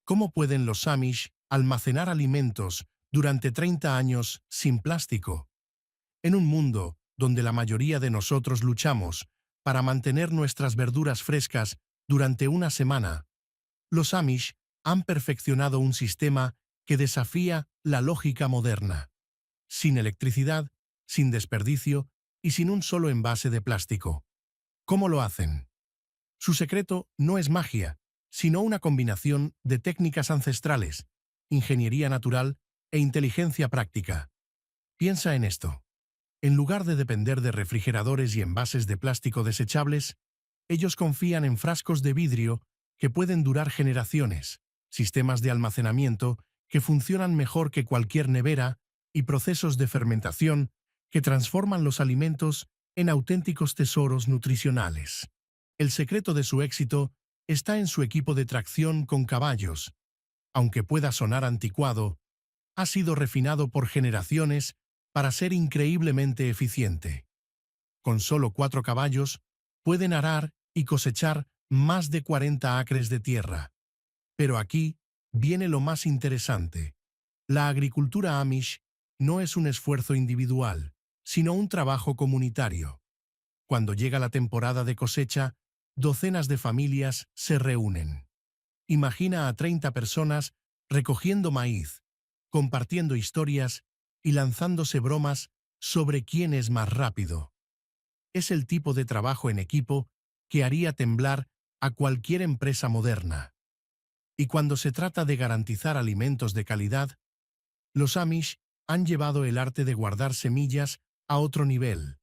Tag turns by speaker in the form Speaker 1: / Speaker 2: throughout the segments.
Speaker 1: ¿Cómo pueden los Amish almacenar alimentos durante 30 años sin plástico? En un mundo donde la mayoría de nosotros luchamos para mantener nuestras verduras frescas durante una semana, los Amish han perfeccionado un sistema que desafía la lógica moderna, sin electricidad, sin desperdicio y sin un solo envase de plástico. ¿Cómo lo hacen? Su secreto no es magia, sino una combinación de técnicas ancestrales, ingeniería natural e inteligencia práctica. Piensa en esto. En lugar de depender de refrigeradores y envases de plástico desechables, ellos confían en frascos de vidrio que pueden durar generaciones, sistemas de almacenamiento que funcionan mejor que cualquier nevera y procesos de fermentación que transforman los alimentos en auténticos tesoros nutricionales. El secreto de su éxito está en su equipo de tracción con caballos. Aunque pueda sonar anticuado, ha sido refinado por generaciones para ser increíblemente eficiente. Con solo 4 caballos, pueden arar y cosechar más de 40 acres de tierra. Pero aquí viene lo más interesante. La agricultura Amish no es un esfuerzo individual, sino un trabajo comunitario. Cuando llega la temporada de cosecha, docenas de familias se reúnen. Imagina a 30 personas recogiendo maíz, compartiendo historias y lanzándose bromas sobre quién es más rápido. Es el tipo de trabajo en equipo que haría temblar a cualquier empresa moderna. Y cuando se trata de garantizar alimentos de calidad, los Amish han llevado el arte de guardar semillas a otro nivel.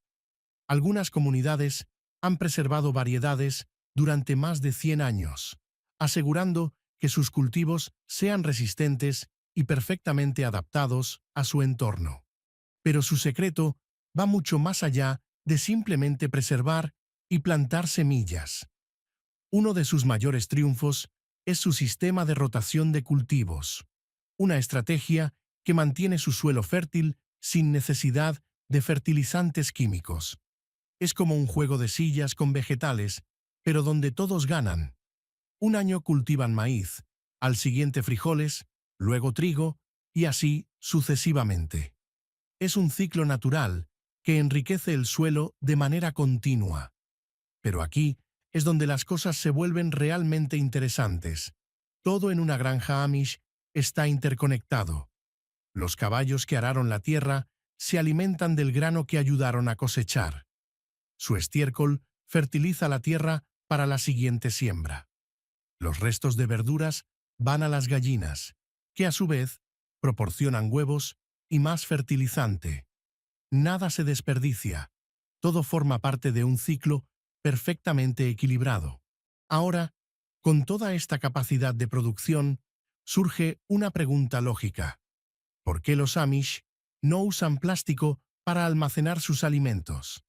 Speaker 1: Algunas comunidades han preservado variedades durante más de 100 años, asegurando que sus cultivos sean resistentes y perfectamente adaptados a su entorno. Pero su secreto va mucho más allá de simplemente preservar y plantar semillas. Uno de sus mayores triunfos es su sistema de rotación de cultivos, una estrategia que mantiene su suelo fértil sin necesidad de fertilizantes químicos. Es como un juego de sillas con vegetales, pero donde todos ganan. Un año cultivan maíz, al siguiente frijoles, luego trigo, y así sucesivamente. Es un ciclo natural que enriquece el suelo de manera continua. Pero aquí es donde las cosas se vuelven realmente interesantes. Todo en una granja Amish está interconectado. Los caballos que araron la tierra se alimentan del grano que ayudaron a cosechar. Su estiércol fertiliza la tierra para la siguiente siembra. Los restos de verduras van a las gallinas, que a su vez proporcionan huevos y más fertilizante. Nada se desperdicia. Todo forma parte de un ciclo perfectamente equilibrado. Ahora, con toda esta capacidad de producción, surge una pregunta lógica. ¿Por qué los Amish no usan plástico para almacenar sus alimentos?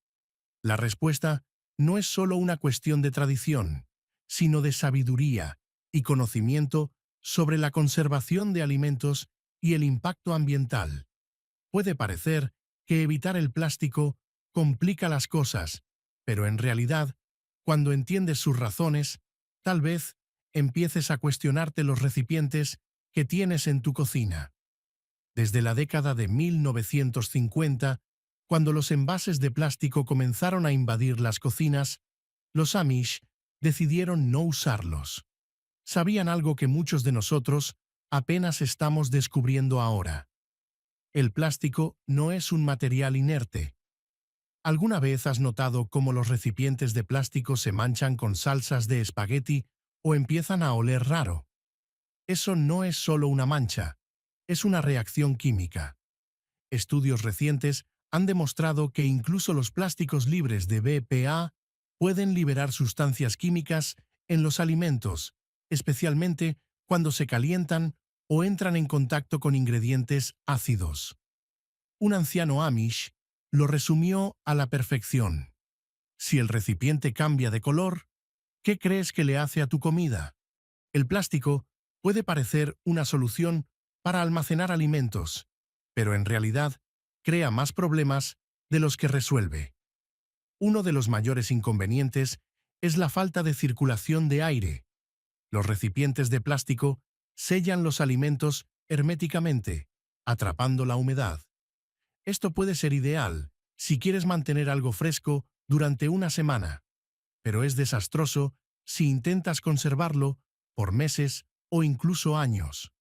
Speaker 1: La respuesta no es solo una cuestión de tradición, sino de sabiduría y conocimiento sobre la conservación de alimentos y el impacto ambiental. Puede parecer que evitar el plástico complica las cosas, pero en realidad, cuando entiendes sus razones, tal vez empieces a cuestionarte los recipientes que tienes en tu cocina. Desde la década de 1950, cuando los envases de plástico comenzaron a invadir las cocinas, los Amish decidieron no usarlos. Sabían algo que muchos de nosotros apenas estamos descubriendo ahora. El plástico no es un material inerte. ¿Alguna vez has notado cómo los recipientes de plástico se manchan con salsas de espagueti o empiezan a oler raro? Eso no es solo una mancha, es una reacción química. Estudios recientes han demostrado que incluso los plásticos libres de BPA pueden liberar sustancias químicas en los alimentos, especialmente cuando se calientan o entran en contacto con ingredientes ácidos. Un anciano Amish lo resumió a la perfección. Si el recipiente cambia de color, ¿qué crees que le hace a tu comida? El plástico puede parecer una solución para almacenar alimentos, pero en realidad crea más problemas de los que resuelve. Uno de los mayores inconvenientes es la falta de circulación de aire. Los recipientes de plástico sellan los alimentos herméticamente, atrapando la humedad. Esto puede ser ideal si quieres mantener algo fresco durante una semana, pero es desastroso si intentas conservarlo por meses o incluso años.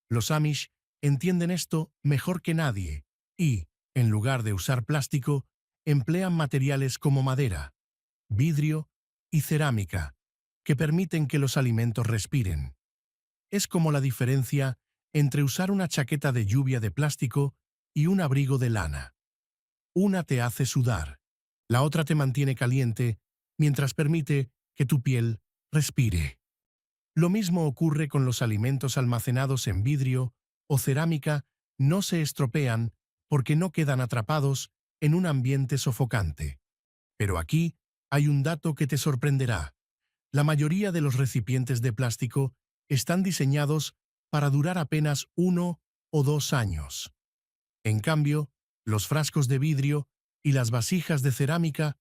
Speaker 1: Los Amish entienden esto mejor que nadie y, en lugar de usar plástico, emplean materiales como madera, vidrio y cerámica, que permiten que los alimentos respiren. Es como la diferencia entre usar una chaqueta de lluvia de plástico y un abrigo de lana. Una te hace sudar, la otra te mantiene caliente, mientras permite que tu piel respire. Lo mismo ocurre con los alimentos almacenados en vidrio o cerámica, no se estropean porque no quedan atrapados en un ambiente sofocante. Pero aquí hay un dato que te sorprenderá. La mayoría de los recipientes de plástico están diseñados para durar apenas 1 o 2 años. En cambio, los frascos de vidrio y las vasijas de cerámica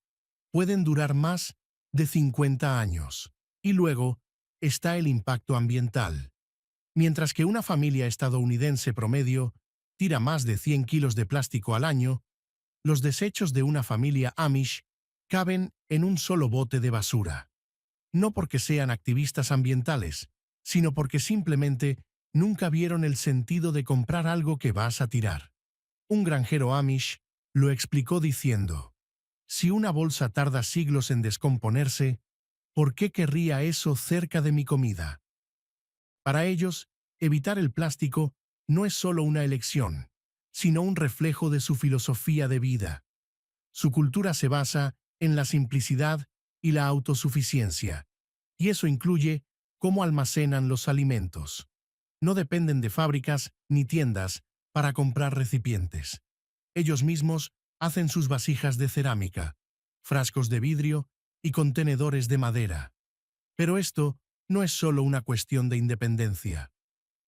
Speaker 1: pueden durar más de 50 años. Y luego está el impacto ambiental. Mientras que una familia estadounidense promedio tira más de 100 kilos de plástico al año, los desechos de una familia Amish caben en un solo bote de basura. No porque sean activistas ambientales, sino porque simplemente nunca vieron el sentido de comprar algo que vas a tirar. Un granjero Amish lo explicó diciendo: si una bolsa tarda siglos en descomponerse, ¿por qué querría eso cerca de mi comida? Para ellos, evitar el plástico no es solo una elección, sino un reflejo de su filosofía de vida. Su cultura se basa en la simplicidad y la autosuficiencia, y eso incluye cómo almacenan los alimentos. No dependen de fábricas ni tiendas para comprar recipientes. Ellos mismos hacen sus vasijas de cerámica, frascos de vidrio y contenedores de madera. Pero esto no es solo una cuestión de independencia.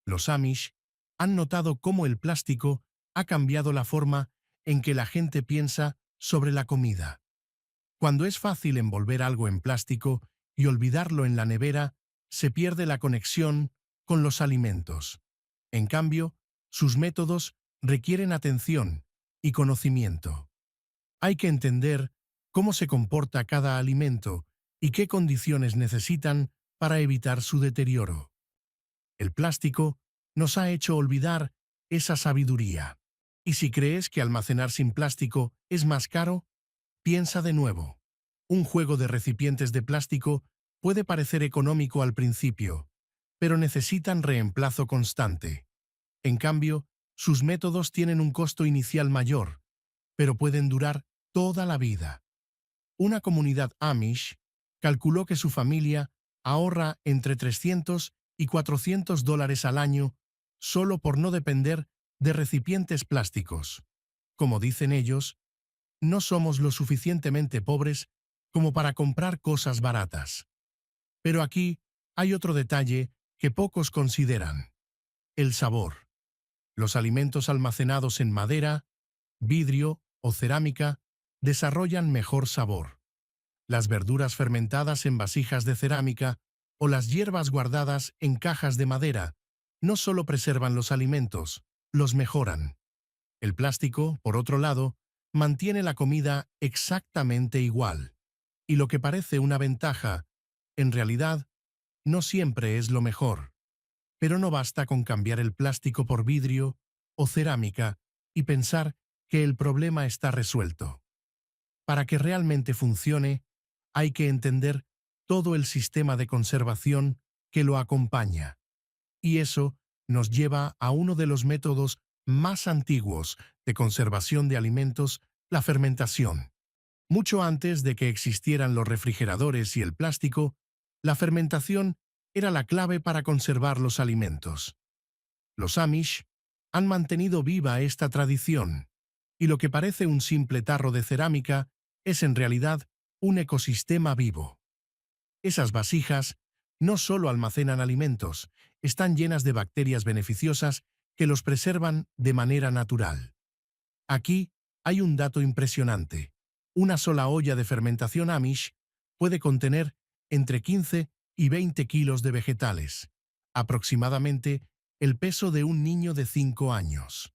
Speaker 1: Los Amish han notado cómo el plástico ha cambiado la forma en que la gente piensa sobre la comida. Cuando es fácil envolver algo en plástico y olvidarlo en la nevera, se pierde la conexión con los alimentos. En cambio, sus métodos requieren atención y conocimiento. Hay que entender cómo se comporta cada alimento y qué condiciones necesitan para evitar su deterioro. El plástico nos ha hecho olvidar esa sabiduría. Y si crees que almacenar sin plástico es más caro, piensa de nuevo. Un juego de recipientes de plástico puede parecer económico al principio, pero necesitan reemplazo constante. En cambio, sus métodos tienen un costo inicial mayor, pero pueden durar toda la vida. Una comunidad Amish calculó que su familia ahorra entre 300 y $400 al año solo por no depender de recipientes plásticos. Como dicen ellos, no somos lo suficientemente pobres como para comprar cosas baratas. Pero aquí hay otro detalle que pocos consideran: el sabor. Los alimentos almacenados en madera, vidrio o cerámica desarrollan mejor sabor. Las verduras fermentadas en vasijas de cerámica o las hierbas guardadas en cajas de madera no solo preservan los alimentos, los mejoran. El plástico, por otro lado, mantiene la comida exactamente igual. Y lo que parece una ventaja, en realidad, no siempre es lo mejor. Pero no basta con cambiar el plástico por vidrio o cerámica y pensar que el problema está resuelto. Para que realmente funcione, hay que entender todo el sistema de conservación que lo acompaña. Y eso nos lleva a uno de los métodos más antiguos de conservación de alimentos: la fermentación. Mucho antes de que existieran los refrigeradores y el plástico, la fermentación era la clave para conservar los alimentos. Los Amish han mantenido viva esta tradición, y lo que parece un simple tarro de cerámica es en realidad un ecosistema vivo. Esas vasijas no solo almacenan alimentos, están llenas de bacterias beneficiosas que los preservan de manera natural. Aquí hay un dato impresionante. Una sola olla de fermentación Amish puede contener entre 15 y 20 kilos de vegetales, aproximadamente el peso de un niño de 5 años.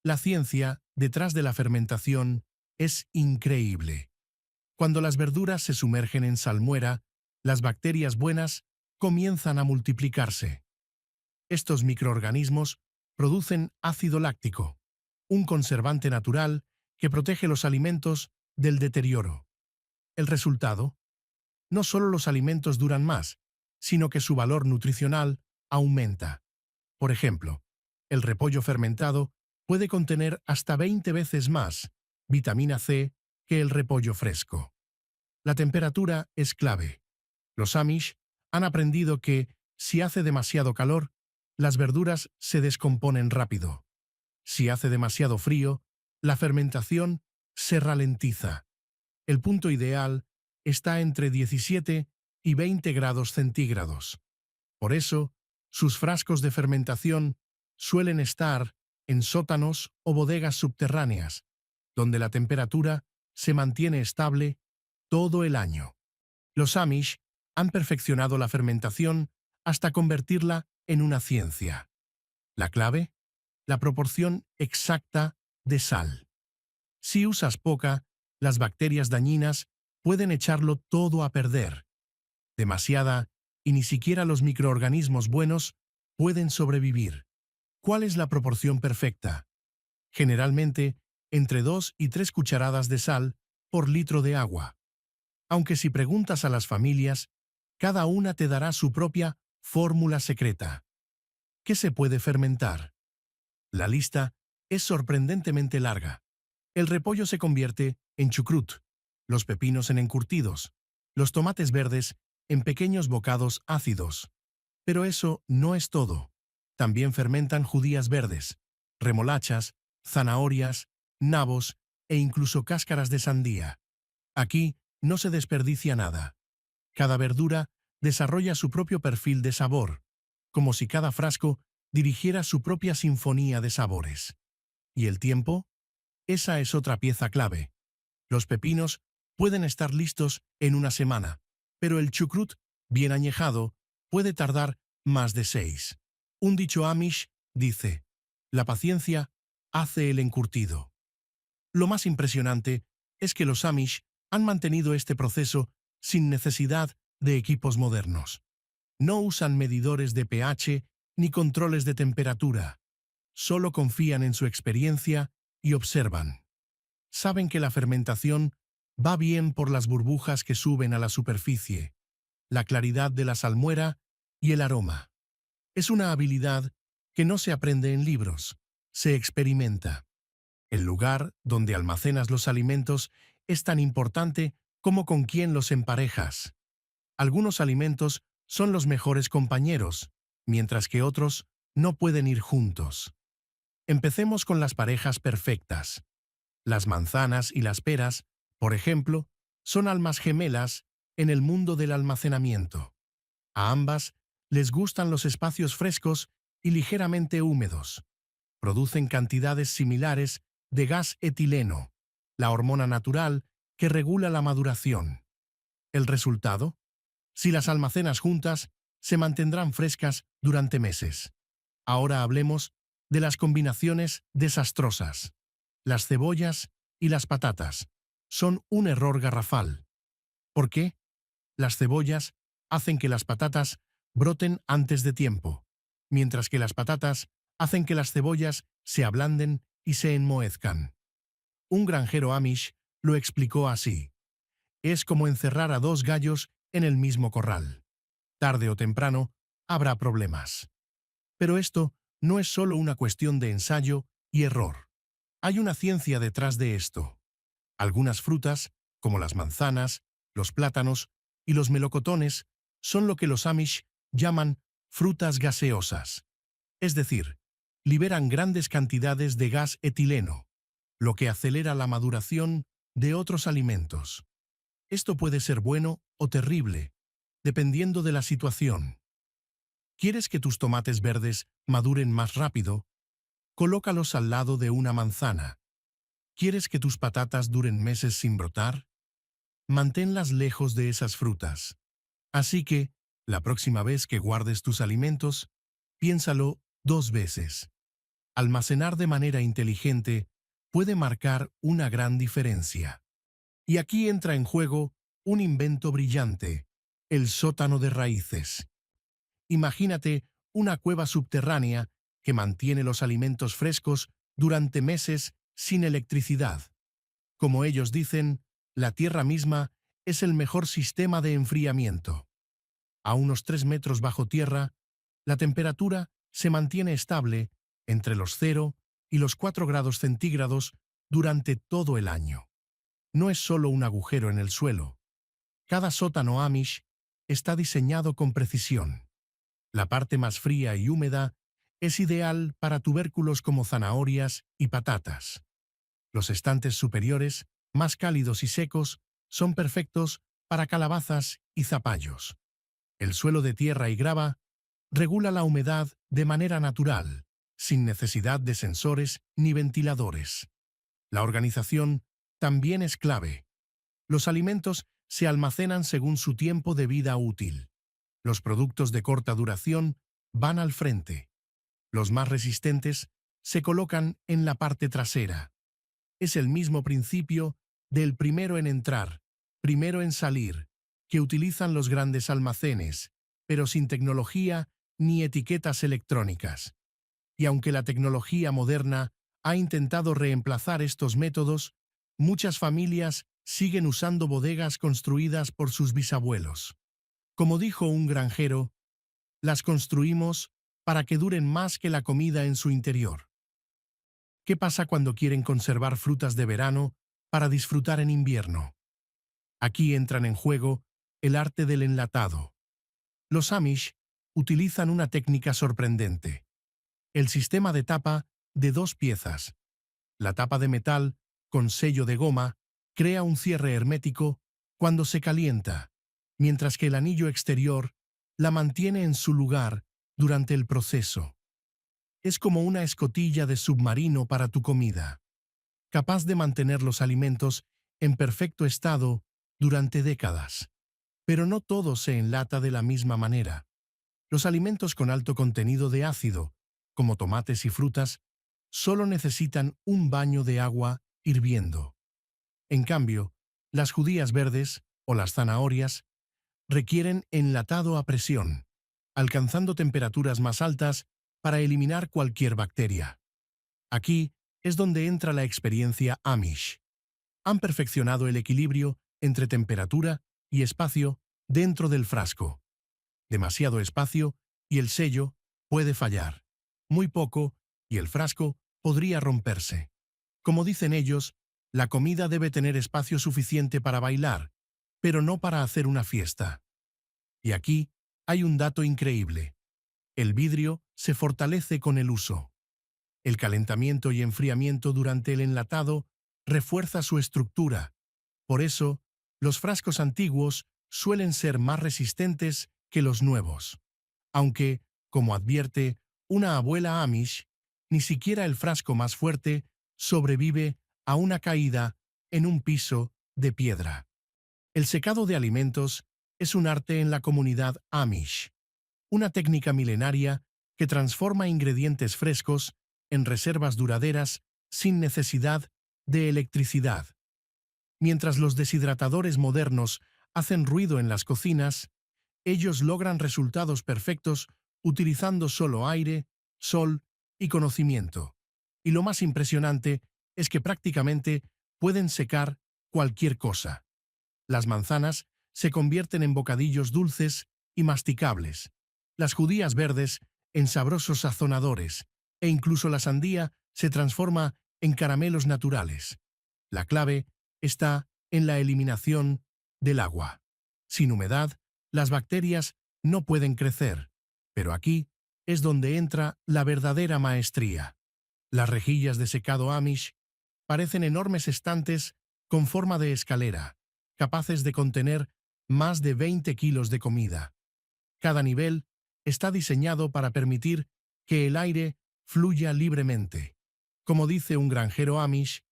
Speaker 1: La ciencia detrás de la fermentación es increíble. Cuando las verduras se sumergen en salmuera, las bacterias buenas comienzan a multiplicarse. Estos microorganismos producen ácido láctico, un conservante natural que protege los alimentos del deterioro. El resultado: no solo los alimentos duran más, sino que su valor nutricional aumenta. Por ejemplo, el repollo fermentado puede contener hasta 20 veces más vitamina C que el repollo fresco. La temperatura es clave. Los Amish han aprendido que, si hace demasiado calor, las verduras se descomponen rápido. Si hace demasiado frío, la fermentación se ralentiza. El punto ideal está entre 17 y 20 grados centígrados. Por eso, sus frascos de fermentación suelen estar en sótanos o bodegas subterráneas, donde la temperatura se mantiene estable todo el año. Los Amish han perfeccionado la fermentación hasta convertirla en una ciencia. La clave: la proporción exacta de sal. Si usas poca, las bacterias dañinas pueden echarlo todo a perder. Demasiada, y ni siquiera los microorganismos buenos pueden sobrevivir. ¿Cuál es la proporción perfecta? Generalmente, entre 2 y 3 cucharadas de sal por litro de agua. Aunque si preguntas a las familias, cada una te dará su propia fórmula secreta. ¿Qué se puede fermentar? La lista es sorprendentemente larga. El repollo se convierte en chucrut, los pepinos en encurtidos, los tomates verdes en pequeños bocados ácidos. Pero eso no es todo. También fermentan judías verdes, remolachas, zanahorias, nabos e incluso cáscaras de sandía. Aquí no se desperdicia nada. Cada verdura desarrolla su propio perfil de sabor, como si cada frasco dirigiera su propia sinfonía de sabores. ¿Y el tiempo? Esa es otra pieza clave. Los pepinos pueden estar listos en una semana, pero el chucrut, bien añejado, puede tardar más de 6. Un dicho Amish dice: la paciencia hace el encurtido. Lo más impresionante es que los Amish han mantenido este proceso sin necesidad de equipos modernos. No usan medidores de pH ni controles de temperatura. Solo confían en su experiencia y observan. Saben que la fermentación va bien por las burbujas que suben a la superficie, la claridad de la salmuera y el aroma. Es una habilidad que no se aprende en libros, se experimenta. El lugar donde almacenas los alimentos es tan importante como con quién los emparejas. Algunos alimentos son los mejores compañeros, mientras que otros no pueden ir juntos. Empecemos con las parejas perfectas. Las manzanas y las peras, por ejemplo, son almas gemelas en el mundo del almacenamiento. A ambas les gustan los espacios frescos y ligeramente húmedos. Producen cantidades similares de gas etileno, la hormona natural que regula la maduración. ¿El resultado? Si las almacenas juntas, se mantendrán frescas durante meses. Ahora hablemos de las combinaciones desastrosas. Las cebollas y las patatas son un error garrafal. ¿Por qué? Las cebollas hacen que las patatas broten antes de tiempo, mientras que las patatas hacen que las cebollas se ablanden y se enmohezcan. Un granjero Amish lo explicó así: es como encerrar a 2 gallos en el mismo corral. Tarde o temprano habrá problemas. Pero esto no es solo una cuestión de ensayo y error. Hay una ciencia detrás de esto. Algunas frutas, como las manzanas, los plátanos y los melocotones, son lo que los Amish llaman frutas gaseosas. Es decir, liberan grandes cantidades de gas etileno, lo que acelera la maduración de otros alimentos. Esto puede ser bueno o terrible, dependiendo de la situación. ¿Quieres que tus tomates verdes maduren más rápido? Colócalos al lado de una manzana. ¿Quieres que tus patatas duren meses sin brotar? Manténlas lejos de esas frutas. Así que, La próxima vez que guardes tus alimentos, piénsalo 2 veces. Almacenar de manera inteligente puede marcar una gran diferencia. Y aquí entra en juego un invento brillante, el sótano de raíces. Imagínate una cueva subterránea que mantiene los alimentos frescos durante meses sin electricidad. Como ellos dicen, la tierra misma es el mejor sistema de enfriamiento. A unos 3 metros bajo tierra, la temperatura se mantiene estable entre los 0 y los 4 grados centígrados durante todo el año. No es solo un agujero en el suelo. Cada sótano Amish está diseñado con precisión. La parte más fría y húmeda es ideal para tubérculos como zanahorias y patatas. Los estantes superiores, más cálidos y secos, son perfectos para calabazas y zapallos. El suelo de tierra y grava regula la humedad de manera natural, sin necesidad de sensores ni ventiladores. La organización también es clave. Los alimentos se almacenan según su tiempo de vida útil. Los productos de corta duración van al frente. Los más resistentes se colocan en la parte trasera. Es el mismo principio del primero en entrar, primero en salir, que utilizan los grandes almacenes, pero sin tecnología ni etiquetas electrónicas. Y aunque la tecnología moderna ha intentado reemplazar estos métodos, muchas familias siguen usando bodegas construidas por sus bisabuelos. Como dijo un granjero, las construimos para que duren más que la comida en su interior. ¿Qué pasa cuando quieren conservar frutas de verano para disfrutar en invierno? Aquí entran en juego el arte del enlatado. Los Amish utilizan una técnica sorprendente. El sistema de tapa de 2 piezas. La tapa de metal, con sello de goma, crea un cierre hermético cuando se calienta, mientras que el anillo exterior la mantiene en su lugar durante el proceso. Es como una escotilla de submarino para tu comida, capaz de mantener los alimentos en perfecto estado durante décadas. Pero no todo se enlata de la misma manera. Los alimentos con alto contenido de ácido, como tomates y frutas, solo necesitan un baño de agua hirviendo. En cambio, las judías verdes o las zanahorias requieren enlatado a presión, alcanzando temperaturas más altas para eliminar cualquier bacteria. Aquí es donde entra la experiencia Amish. Han perfeccionado el equilibrio entre temperatura y espacio dentro del frasco. Demasiado espacio y el sello puede fallar. Muy poco y el frasco podría romperse. Como dicen ellos, la comida debe tener espacio suficiente para bailar, pero no para hacer una fiesta. Y aquí hay un dato increíble. El vidrio se fortalece con el uso. El calentamiento y enfriamiento durante el enlatado refuerza su estructura. Por eso, los frascos antiguos suelen ser más resistentes que los nuevos. Aunque, como advierte una abuela Amish, ni siquiera el frasco más fuerte sobrevive a una caída en un piso de piedra. El secado de alimentos es un arte en la comunidad Amish, una técnica milenaria que transforma ingredientes frescos en reservas duraderas sin necesidad de electricidad. Mientras los deshidratadores modernos hacen ruido en las cocinas, ellos logran resultados perfectos utilizando solo aire, sol y conocimiento. Y lo más impresionante es que prácticamente pueden secar cualquier cosa. Las manzanas se convierten en bocadillos dulces y masticables, las judías verdes en sabrosos sazonadores, e incluso la sandía se transforma en caramelos naturales. La clave está en la eliminación del agua. Sin humedad, las bacterias no pueden crecer, pero aquí es donde entra la verdadera maestría. Las rejillas de secado Amish parecen enormes estantes con forma de escalera, capaces de contener más de 20 kilos de comida. Cada nivel está diseñado para permitir que el aire fluya libremente. Como dice un granjero Amish,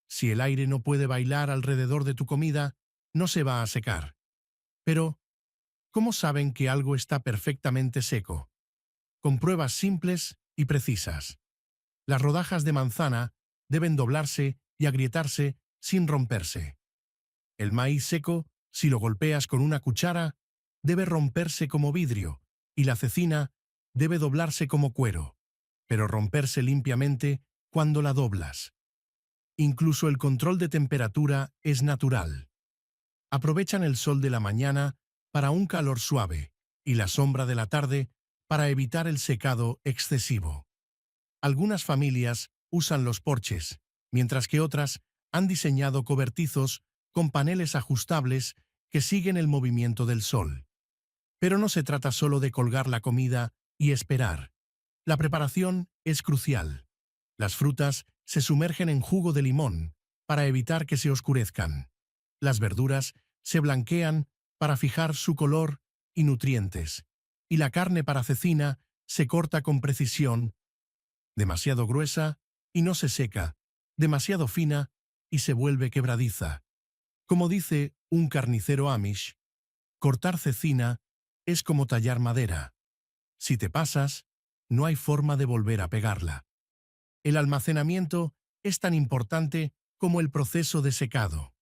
Speaker 1: si el aire no puede bailar alrededor de tu comida, no se va a secar. Pero, ¿Cómo saben que algo está perfectamente seco? Con pruebas simples y precisas. Las rodajas de manzana deben doblarse y agrietarse sin romperse. El maíz seco, si lo golpeas con una cuchara, debe romperse como vidrio, y la cecina debe doblarse como cuero, pero romperse limpiamente cuando la doblas. Incluso el control de temperatura es natural. Aprovechan el sol de la mañana para un calor suave y la sombra de la tarde para evitar el secado excesivo. Algunas familias usan los porches, mientras que otras han diseñado cobertizos con paneles ajustables que siguen el movimiento del sol. Pero no se trata solo de colgar la comida y esperar. La preparación es crucial. Las frutas se sumergen en jugo de limón para evitar que se oscurezcan. Las verduras se blanquean para fijar su color y nutrientes. Y la carne para cecina se corta con precisión, demasiado gruesa y no se seca, demasiado fina y se vuelve quebradiza. Como dice un carnicero amish, cortar cecina es como tallar madera. Si te pasas, no hay forma de volver a pegarla. El almacenamiento es tan importante como el proceso de secado.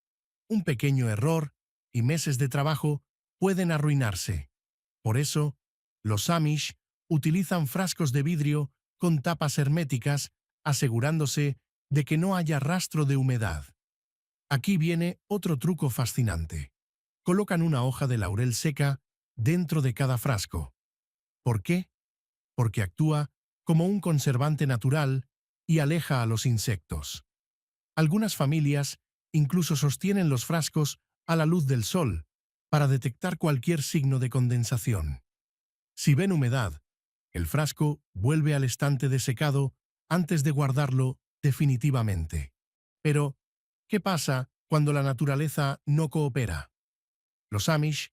Speaker 1: Un pequeño error y meses de trabajo pueden arruinarse. Por eso, los Amish utilizan frascos de vidrio con tapas herméticas, asegurándose de que no haya rastro de humedad. Aquí viene otro truco fascinante. Colocan una hoja de laurel seca dentro de cada frasco. ¿Por qué? Porque actúa como un conservante natural y aleja a los insectos. Algunas familias incluso sostienen los frascos a la luz del sol para detectar cualquier signo de condensación. Si ven humedad, el frasco vuelve al estante de secado antes de guardarlo definitivamente. Pero, ¿qué pasa cuando la naturaleza no coopera? Los Amish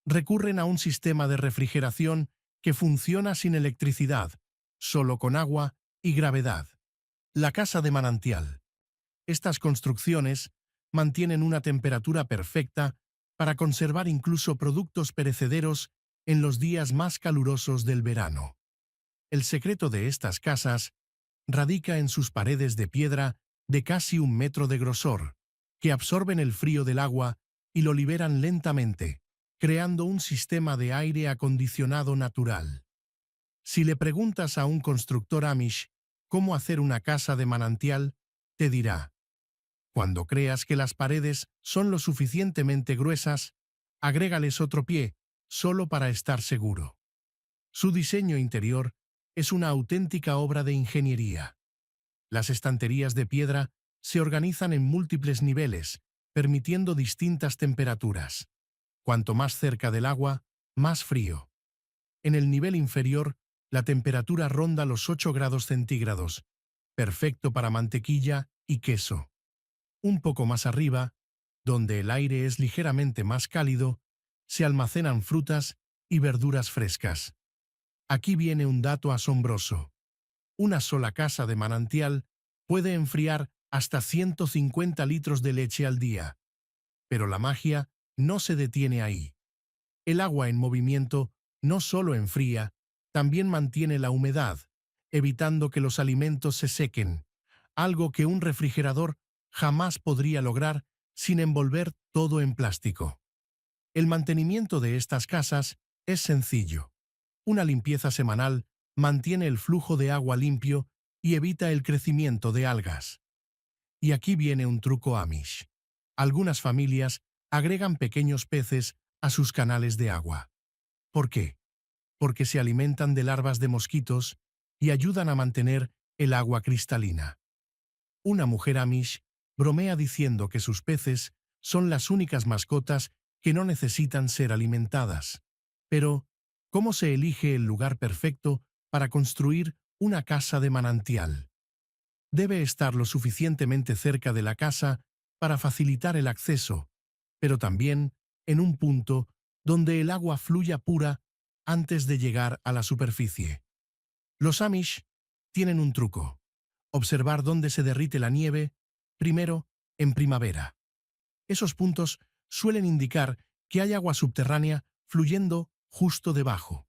Speaker 1: recurren a un sistema de refrigeración que funciona sin electricidad, solo con agua y gravedad. La casa de manantial. Estas construcciones mantienen una temperatura perfecta para conservar incluso productos perecederos en los días más calurosos del verano. El secreto de estas casas radica en sus paredes de piedra de casi 1 metro de grosor, que absorben el frío del agua y lo liberan lentamente, creando un sistema de aire acondicionado natural. Si le preguntas a un constructor Amish cómo hacer una casa de manantial, te dirá: cuando creas que las paredes son lo suficientemente gruesas, agrégales otro pie, solo para estar seguro. Su diseño interior es una auténtica obra de ingeniería. Las estanterías de piedra se organizan en múltiples niveles, permitiendo distintas temperaturas. Cuanto más cerca del agua, más frío. En el nivel inferior, la temperatura ronda los 8 grados centígrados, perfecto para mantequilla y queso. Un poco más arriba, donde el aire es ligeramente más cálido, se almacenan frutas y verduras frescas. Aquí viene un dato asombroso. Una sola casa de manantial puede enfriar hasta 150 litros de leche al día. Pero la magia no se detiene ahí. El agua en movimiento no solo enfría, también mantiene la humedad, evitando que los alimentos se sequen, algo que un refrigerador jamás podría lograr sin envolver todo en plástico. El mantenimiento de estas casas es sencillo. Una limpieza semanal mantiene el flujo de agua limpio y evita el crecimiento de algas. Y aquí viene un truco Amish. Algunas familias agregan pequeños peces a sus canales de agua. ¿Por qué? Porque se alimentan de larvas de mosquitos y ayudan a mantener el agua cristalina. Una mujer Amish bromea diciendo que sus peces son las únicas mascotas que no necesitan ser alimentadas. Pero, ¿cómo se elige el lugar perfecto para construir una casa de manantial? Debe estar lo suficientemente cerca de la casa para facilitar el acceso, pero también en un punto donde el agua fluya pura antes de llegar a la superficie. Los Amish tienen un truco: observar dónde se derrite la nieve, primero en primavera. Esos puntos suelen indicar que hay agua subterránea fluyendo justo debajo.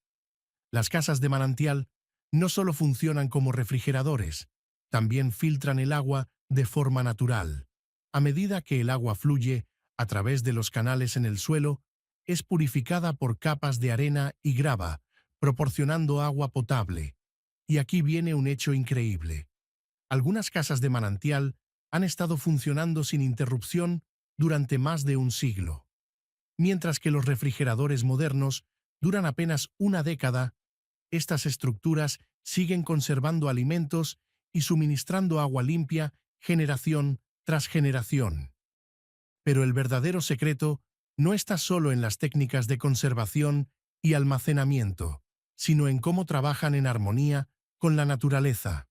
Speaker 1: Las casas de manantial no solo funcionan como refrigeradores, también filtran el agua de forma natural. A medida que el agua fluye a través de los canales en el suelo, es purificada por capas de arena y grava, proporcionando agua potable. Y aquí viene un hecho increíble. Algunas casas de manantial han estado funcionando sin interrupción durante más de un siglo, mientras que los refrigeradores modernos duran apenas una década. Estas estructuras siguen conservando alimentos y suministrando agua limpia generación tras generación. Pero el verdadero secreto no está solo en las técnicas de conservación y almacenamiento, sino en cómo trabajan en armonía con la naturaleza.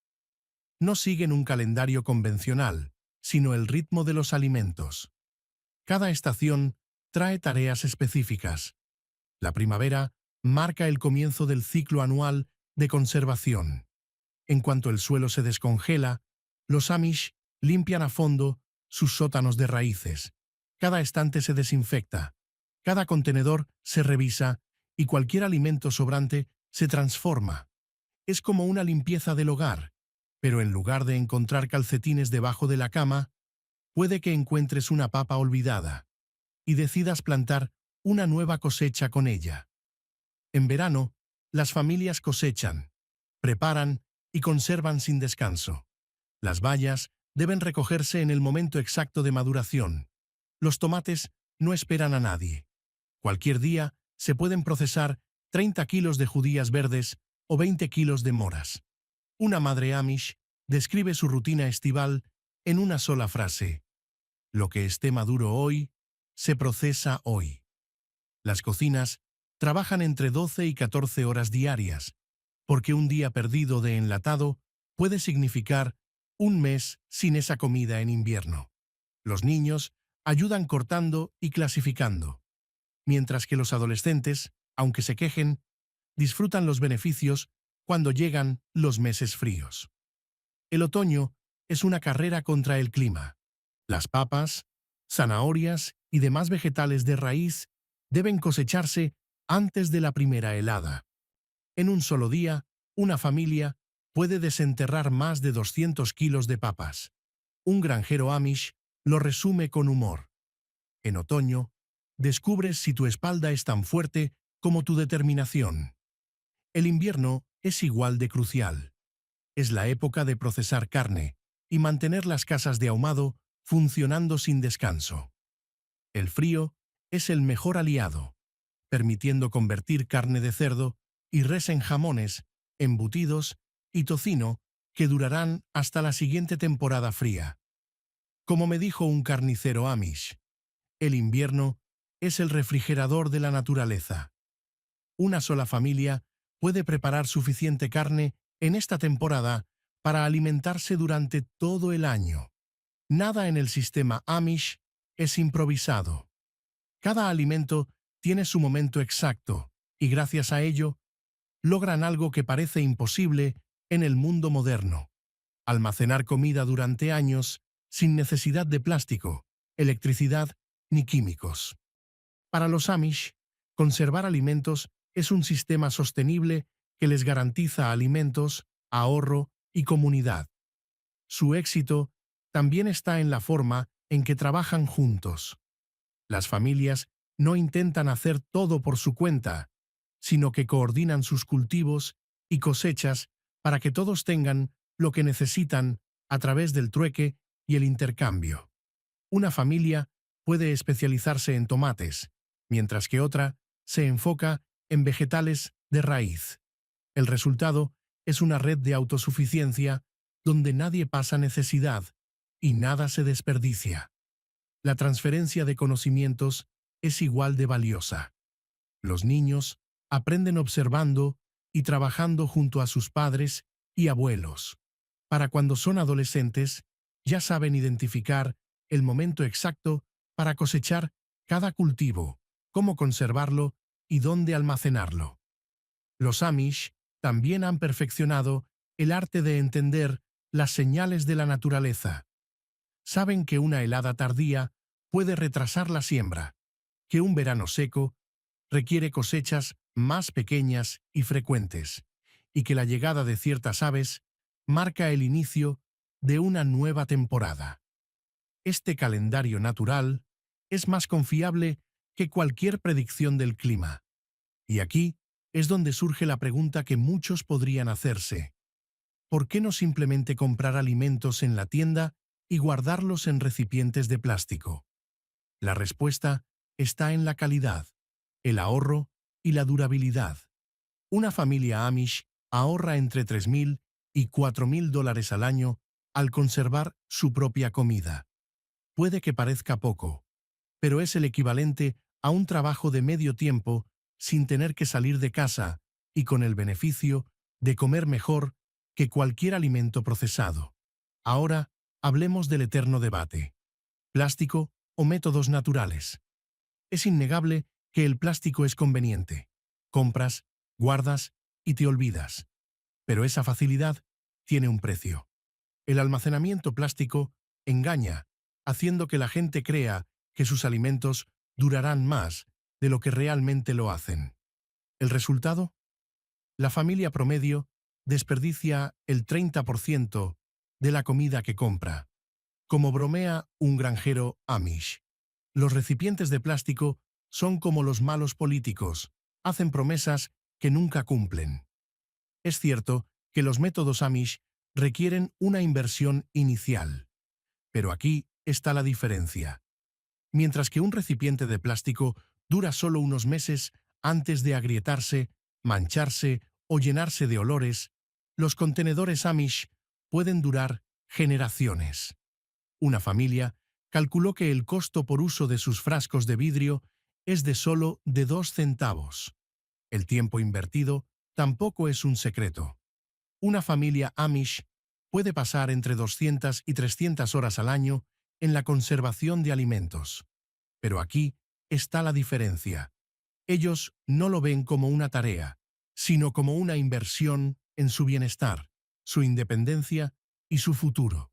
Speaker 1: No siguen un calendario convencional, sino el ritmo de los alimentos. Cada estación trae tareas específicas. La primavera marca el comienzo del ciclo anual de conservación. En cuanto el suelo se descongela, los Amish limpian a fondo sus sótanos de raíces. Cada estante se desinfecta, cada contenedor se revisa y cualquier alimento sobrante se transforma. Es como una limpieza del hogar, pero en lugar de encontrar calcetines debajo de la cama, puede que encuentres una papa olvidada y decidas plantar una nueva cosecha con ella. En verano, las familias cosechan, preparan y conservan sin descanso. Las bayas deben recogerse en el momento exacto de maduración. Los tomates no esperan a nadie. Cualquier día se pueden procesar 30 kilos de judías verdes o 20 kilos de moras. Una madre Amish describe su rutina estival en una sola frase: lo que esté maduro hoy, se procesa hoy. Las cocinas trabajan entre 12 y 14 horas diarias, porque un día perdido de enlatado puede significar un mes sin esa comida en invierno. Los niños ayudan cortando y clasificando, mientras que los adolescentes, aunque se quejen, disfrutan los beneficios cuando llegan los meses fríos. El otoño es una carrera contra el clima. Las papas, zanahorias y demás vegetales de raíz deben cosecharse antes de la primera helada. En un solo día, una familia puede desenterrar más de 200 kilos de papas. Un granjero Amish lo resume con humor. En otoño, descubres si tu espalda es tan fuerte como tu determinación. El invierno es igual de crucial. Es la época de procesar carne y mantener las casas de ahumado funcionando sin descanso. El frío es el mejor aliado, permitiendo convertir carne de cerdo y res en jamones, embutidos y tocino que durarán hasta la siguiente temporada fría. Como me dijo un carnicero Amish, el invierno es el refrigerador de la naturaleza. Una sola familia puede preparar suficiente carne en esta temporada para alimentarse durante todo el año. Nada en el sistema Amish es improvisado. Cada alimento tiene su momento exacto, y gracias a ello, logran algo que parece imposible en el mundo moderno: almacenar comida durante años sin necesidad de plástico, electricidad ni químicos. Para los Amish, conservar alimentos es un sistema sostenible que les garantiza alimentos, ahorro y comunidad. Su éxito también está en la forma en que trabajan juntos. Las familias no intentan hacer todo por su cuenta, sino que coordinan sus cultivos y cosechas para que todos tengan lo que necesitan a través del trueque y el intercambio. Una familia puede especializarse en tomates, mientras que otra se enfoca en vegetales de raíz. El resultado es una red de autosuficiencia donde nadie pasa necesidad y nada se desperdicia. La transferencia de conocimientos es igual de valiosa. Los niños aprenden observando y trabajando junto a sus padres y abuelos. Para cuando son adolescentes, ya saben identificar el momento exacto para cosechar cada cultivo, cómo conservarlo y dónde almacenarlo. Los Amish también han perfeccionado el arte de entender las señales de la naturaleza. Saben que una helada tardía puede retrasar la siembra, que un verano seco requiere cosechas más pequeñas y frecuentes, y que la llegada de ciertas aves marca el inicio de una nueva temporada. Este calendario natural es más confiable que cualquier predicción del clima. Y aquí es donde surge la pregunta que muchos podrían hacerse. ¿Por qué no simplemente comprar alimentos en la tienda y guardarlos en recipientes de plástico? La respuesta está en la calidad, el ahorro y la durabilidad. Una familia Amish ahorra entre $3,000 y $4,000 al año al conservar su propia comida. Puede que parezca poco, pero es el equivalente a un trabajo de medio tiempo sin tener que salir de casa y con el beneficio de comer mejor que cualquier alimento procesado. Ahora, hablemos del eterno debate: ¿plástico o métodos naturales? Es innegable que el plástico es conveniente. Compras, guardas y te olvidas. Pero esa facilidad tiene un precio. El almacenamiento plástico engaña, haciendo que la gente crea que sus alimentos durarán más de lo que realmente lo hacen. ¿El resultado? La familia promedio desperdicia el 30% de la comida que compra. Como bromea un granjero Amish: los recipientes de plástico son como los malos políticos, hacen promesas que nunca cumplen. Es cierto que los métodos Amish requieren una inversión inicial, pero aquí está la diferencia. Mientras que un recipiente de plástico dura solo unos meses antes de agrietarse, mancharse o llenarse de olores, los contenedores Amish pueden durar generaciones. Una familia calculó que el costo por uso de sus frascos de vidrio es de solo de 2 centavos. El tiempo invertido tampoco es un secreto. Una familia Amish puede pasar entre 200 y 300 horas al año en la conservación de alimentos. Pero aquí está la diferencia. Ellos no lo ven como una tarea, sino como una inversión en su bienestar, su independencia y su futuro.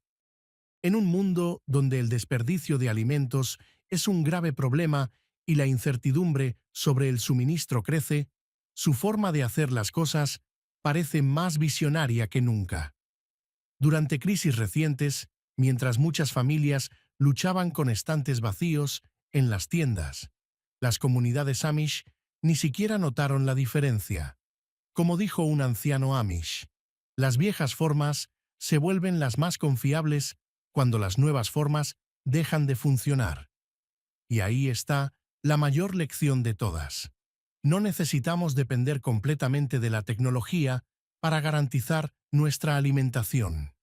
Speaker 1: En un mundo donde el desperdicio de alimentos es un grave problema y la incertidumbre sobre el suministro crece, su forma de hacer las cosas parece más visionaria que nunca. Durante crisis recientes, mientras muchas familias luchaban con estantes vacíos en las tiendas, las comunidades Amish ni siquiera notaron la diferencia. Como dijo un anciano Amish, las viejas formas se vuelven las más confiables cuando las nuevas formas dejan de funcionar. Y ahí está la mayor lección de todas. No necesitamos depender completamente de la tecnología para garantizar nuestra alimentación.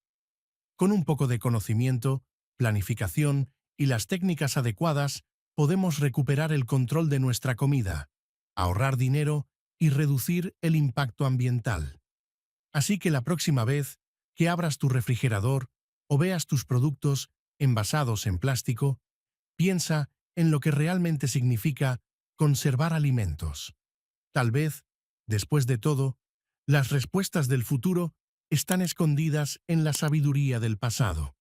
Speaker 1: Con un poco de conocimiento, planificación y las técnicas adecuadas, podemos recuperar el control de nuestra comida, ahorrar dinero y reducir el impacto ambiental. Así que la próxima vez que abras tu refrigerador o veas tus productos envasados en plástico, piensa en lo que realmente significa conservar alimentos. Tal vez, después de todo, las respuestas del futuro están escondidas en la sabiduría del pasado.